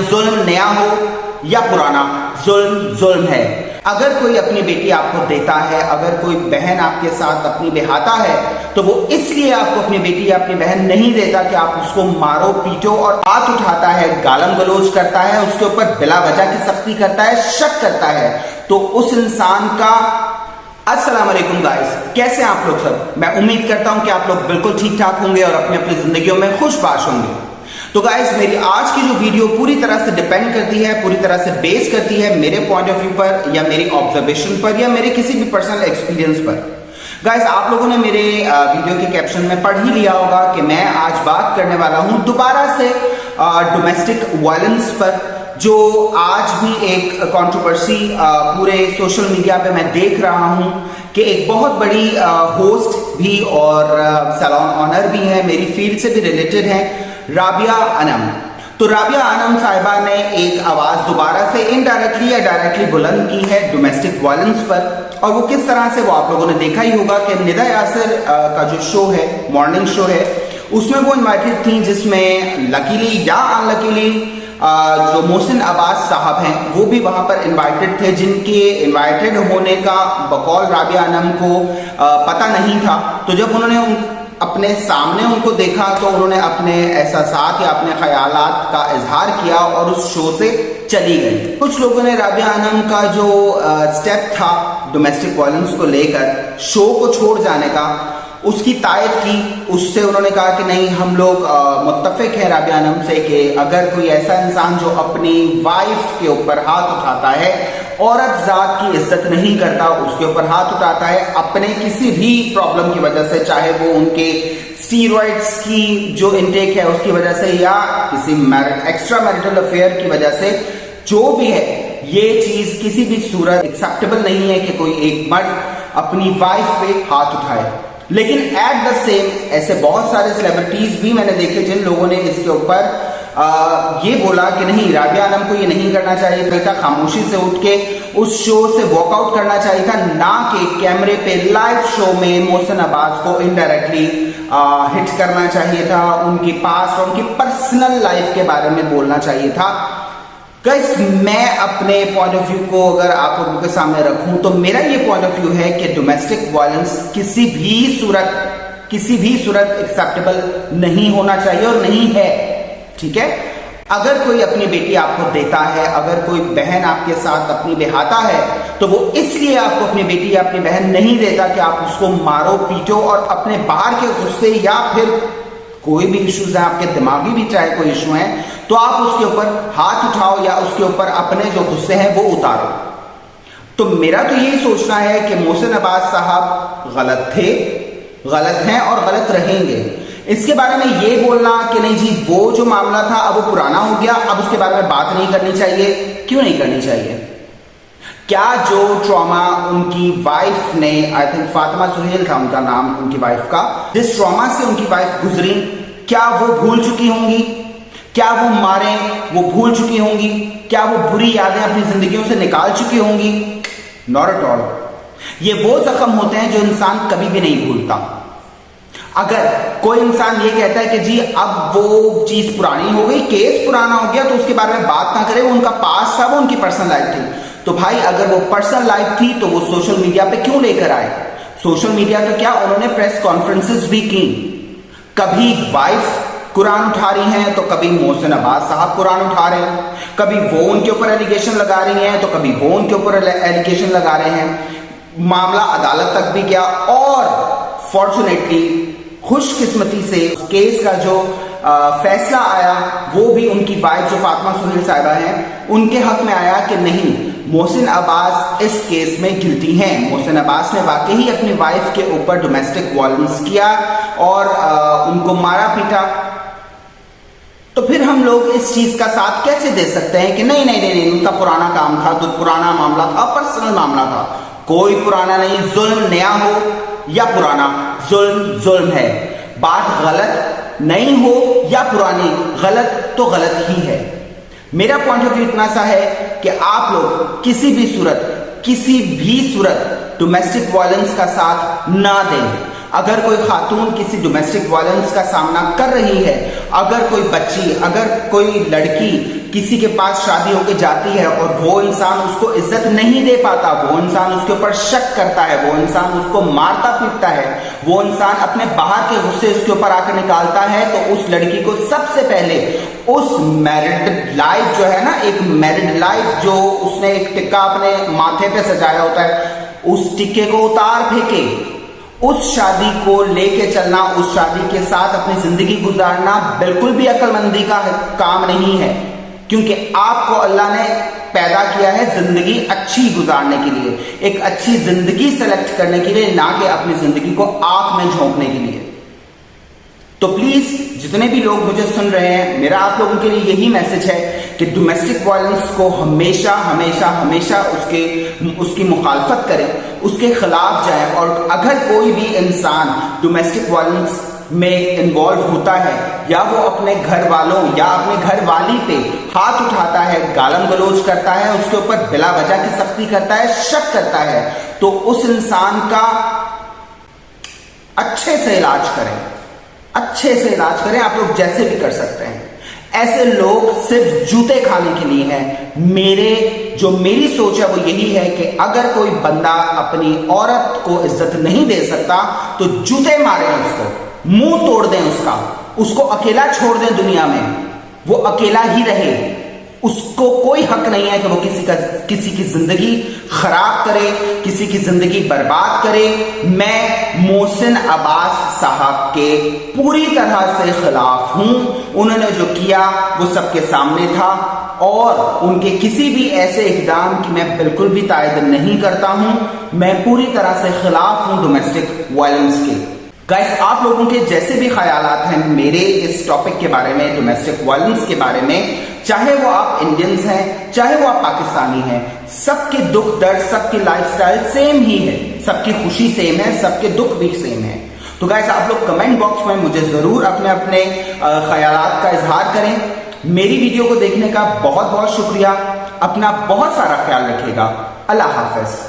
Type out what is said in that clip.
जुल्म नया हो या पुराना, जुल्म जुल्म है। अगर कोई अपनी बेटी आपको देता है, अगर कोई बहन आपके साथ अपनी बहाता है, तो वो इसलिए आपको अपनी बेटी या अपनी बहन नहीं देता कि आप उसको मारो पीटो, और हाथ उठाता है, गालम गलोच करता है, उसके ऊपर बिला वजह की सख्ती करता है, शक करता है, तो उस इंसान का अस्सलाम वालेकुम गाइस, कैसे हैं आप लोग सब। मैं उम्मीद करता हूं कि आप लोग बिल्कुल ठीक ठाक होंगे और अपनी अपनी जिंदगियों में खुशबाश होंगे। तो गाइस, मेरी आज की जो वीडियो पूरी तरह से डिपेंड करती है, पूरी तरह से बेस करती है मेरे पॉइंट ऑफ व्यू पर, या मेरी ऑब्जर्वेशन पर, या मेरे किसी भी पर्सनल एक्सपीरियंस पर। गाइस, आप लोगों ने मेरे वीडियो के कैप्शन में पढ़ ही लिया होगा कि मैं आज बात करने वाला हूं दोबारा से डोमेस्टिक वायलेंस पर, जो आज भी एक कंट्रोवर्सी पूरे सोशल मीडिया पे मैं देख रहा हूं कि एक बहुत बड़ी होस्ट भी और सैलून ऑनर भी हैं, मेरी फील्ड से भी रिलेटेड हैं, राबिया अनम। तो राबिया अनम साहिबा ने एक आवाज दोबारा से इनडायरेक्टली या डायरेक्टली बुलंद की है डोमेस्टिक वायलेंस पर। और वो किस तरह से, वो आप लोगों ने देखा ही होगा कि निदा यासिर का जो शो है, मॉर्निंग शो है, उसमें वो इन्वाइटेड थी, जिसमें लकीली या अनलकीली जो मोहसिन अब्बास साहब हैं वो भी वहां पर इनवाइटेड थे, जिनके इनवाइटेड होने का बकौल राबिया अनम को पता नहीं था। तो जब उन्होंने अपने सामने उनको देखा तो उन्होंने अपने एहसासात या अपने ख्यालात का इजहार किया और उस शो से चली गई। कुछ लोगों ने राबिया अनम का जो स्टेप था डोमेस्टिक वायलेंस को लेकर, शो को छोड़ जाने का, उसकी तायद की। उससे उन्होंने कहा कि नहीं, हम लोग मुत्तफिक हैं राबिया अनम से कि अगर कोई ऐसा इंसान जो अपनी वाइफ के ऊपर हाथ उठाता है, औरत जात की इज्जत नहीं करता, उसके ऊपर हाथ उठाता है अपने किसी भी प्रॉब्लम की वजह से, चाहे वो उनके स्टीरॉइड्स की जो इनटेक है उसकी वजह से, या किसी एक्स्ट्रा मैरिटल अफेयर की वजह से, जो भी है, ये चीज किसी भी सूरत एक्सेप्टेबल नहीं है कि कोई एक मर्द अपनी वाइफ पे हाथ उठाए। लेकिन एट द सेम ऐसे बहुत सारे सेलिब्रिटीज भी मैंने देखे जिन लोगों ने इसके ऊपर ये बोला कि नहीं, राबिया अनम को ये नहीं करना चाहिए था, खामोशी से उठ के उस शो से वॉकआउट करना चाहिए था, ना कि कैमरे पे लाइव शो में मोहसिन अब्बास को इनडायरेक्टली हिट करना चाहिए था, उनकी पास्ट और उनकी पर्सनल लाइफ के बारे में बोलना चाहिए था। गाइस, मैं अपने पॉइंट ऑफ व्यू को अगर आप लोगों के सामने रखूं तो मेरा ये पॉइंट ऑफ व्यू है कि डोमेस्टिक वायलेंस किसी भी सूरत एक्सेप्टेबल नहीं होना चाहिए और नहीं है। ठीक है, अगर कोई अपनी बेटी आपको देता है, अगर कोई बहन आपके साथ अपनी बहाता है, तो वो इसलिए आपको अपनी बेटी या अपनी बहन नहीं देता कि आप उसको मारो पीटो और अपने बाहर के गुस्से या फिर कोई भी इश्यूज है आपके दिमागी भी चाहे कोई इशू है, तो आप उसके ऊपर हाथ उठाओ या उसके ऊपर अपने जो गुस्से हैं वो उतारो। तो मेरा तो यही सोचना है कि मोहसिन अब्बास साहब गलत थे, गलत हैं और गलत रहेंगे। इसके बारे में ये बोलना कि नहीं जी वो जो मामला था अब वो पुराना हो गया, अब उसके बारे में बात नहीं करनी चाहिए, क्यों नहीं करनी चाहिए? क्या जो ट्रॉमा उनकी वाइफ ने, आई थिंक फातिमा सुहेल था उनका नाम, उनकी वाइफ का, जिस ट्रॉमा से उनकी वाइफ गुजरी, क्या वो भूल चुकी होंगी? क्या वो मारे वो भूल चुकी होंगी? क्या वो बुरी यादें अपनी जिंदगियों से निकाल चुकी होंगी? Not at all. ये वो जख्म होते हैं जो इंसान कभी भी नहीं भूलता। अगर कोई इंसान ये कहता है कि जी अब वो चीज पुरानी हो गई, केस पुराना हो गया, तो उसके बारे में बात ना करे, वो उनका पास था, वो उनकी पर्सनल लाइफ थी। तो भाई, अगर वो पर्सनल लाइफ थी तो वो सोशल मीडिया पे क्यों लेकर आए? सोशल मीडिया तो क्या, उन्होंने प्रेस कॉन्फ्रेंसेस भी की, कभी वाइफ कुरान उठा रही हैं तो कभी मोहसिन अब्बास साहब कुरान उठा रहे हैं, कभी वो उनके ऊपर एलिगेशन लगा रही हैं तो कभी वो उनके ऊपर एलिगेशन लगा रहे हैं। मामला अदालत तक भी गया और फॉर्चुनेटली, खुशकिस्मती से, केस का जो फैसला आया वो भी उनकी वाइफ जो फातिमा सुहेल साहिबा हैं उनके हक में आया कि नहीं, मोहसिन अब्बास इस केस में गिल्टी हैं। मोहसिन अब्बास ने वाकई ही अपनी वाइफ के ऊपर डोमेस्टिक वायलेंस किया और उनको मारा पीटा। तो फिर हम लोग इस चीज का साथ कैसे दे सकते हैं कि नहीं नहीं नहीं नहीं, उनका पुराना काम था, तो पुराना मामला था, पर्सनल मामला था। कोई पुराना नहीं, जुल्म नया हो या पुराना, जुल्म जुल्म है। बात गलत नहीं हो या पुरानी, गलत तो गलत ही है। मेरा पॉइंट ऑफ व्यू इतना सा है कि आप लोग किसी भी सूरत डोमेस्टिक वायलेंस का साथ ना दें। اگر کوئی خاتون کسی ڈومیسٹک وائلنس کا سامنا کر رہی ہے، اگر کوئی بچی، اگر کوئی لڑکی کسی کے پاس شادی ہو کے جاتی ہے اور وہ انسان اس کو عزت نہیں دے پاتا، وہ انسان اس کے اوپر شک کرتا ہے، وہ انسان اس کو مارتا پیٹتا ہے، وہ انسان اپنے باہر کے غصے اس کے اوپر آ کے نکالتا ہے، تو اس لڑکی کو سب سے پہلے اس میرڈ لائف جو ہے نا، ایک میرڈ لائف جو اس نے ایک ٹکا اپنے ماتھے پہ سجایا ہوتا ہے، اس ٹکے کو اتار پھینکے، اس شادی کو لے کے چلنا، اس شادی کے ساتھ اپنی زندگی گزارنا بالکل بھی عقل مندی کا کام نہیں ہے، کیونکہ آپ کو اللہ نے پیدا کیا ہے زندگی اچھی گزارنے کے لیے، ایک اچھی زندگی سلیکٹ کرنے کے لیے، نہ کہ اپنی زندگی کو آگ میں جھونکنے کے لیے۔ تو پلیز جتنے بھی لوگ مجھے سن رہے ہیں، میرا آپ لوگوں کے لیے یہی میسج ہے کہ ڈومیسٹک وائلنس کو ہمیشہ ہمیشہ ہمیشہ اس کی مخالفت کریں، اس کے خلاف جائیں، اور اگر کوئی بھی انسان ڈومیسٹک وائلنس میں انوالو ہوتا ہے، یا وہ اپنے گھر والوں یا اپنے گھر والی پہ ہاتھ اٹھاتا ہے، گالم گلوچ کرتا ہے، اس کے اوپر بلا وجہ کی سختی کرتا ہے، شک کرتا ہے، تو اس انسان کا اچھے سے علاج کریں، اچھے سے علاج کریں، آپ لوگ جیسے بھی کر سکتے ہیں۔ ایسے لوگ صرف جوتے کھانے کے لیے ہیں۔ میری سوچ ہے وہ یہی ہے کہ اگر کوئی بندہ اپنی عورت کو عزت نہیں دے سکتا تو جوتے ماریں اس کو، منہ توڑ دیں اس کو اکیلا چھوڑ دیں دنیا میں، وہ اکیلا ہی رہے، اس کو کوئی حق نہیں ہے کہ وہ کسی کی زندگی خراب کرے، کسی کی زندگی برباد کرے۔ میں محسن عباس صاحب کے پوری طرح سے خلاف ہوں، انہوں نے جو کیا وہ سب کے سامنے تھا، اور ان کے کسی بھی ایسے اقدام کی میں بالکل بھی تائید نہیں کرتا ہوں۔ میں پوری طرح سے خلاف ہوں ڈومیسٹک وائلنس کے۔ گائز، آپ لوگوں کے جیسے بھی خیالات ہیں میرے اس ٹاپک کے بارے میں، ڈومیسٹک وائلنس کے بارے میں، چاہے وہ آپ انڈینز ہیں، چاہے وہ آپ پاکستانی ہیں، سب کے دکھ درد، سب کی لائف سٹائل سیم ہی ہے، سب کی خوشی سیم ہے، سب کے دکھ بھی سیم ہے۔ تو گائز، آپ لوگ کمنٹ باکس میں مجھے ضرور اپنے خیالات کا اظہار کریں۔ میری ویڈیو کو دیکھنے کا بہت بہت شکریہ، اپنا بہت سارا خیال رکھیے گا۔ اللہ حافظ۔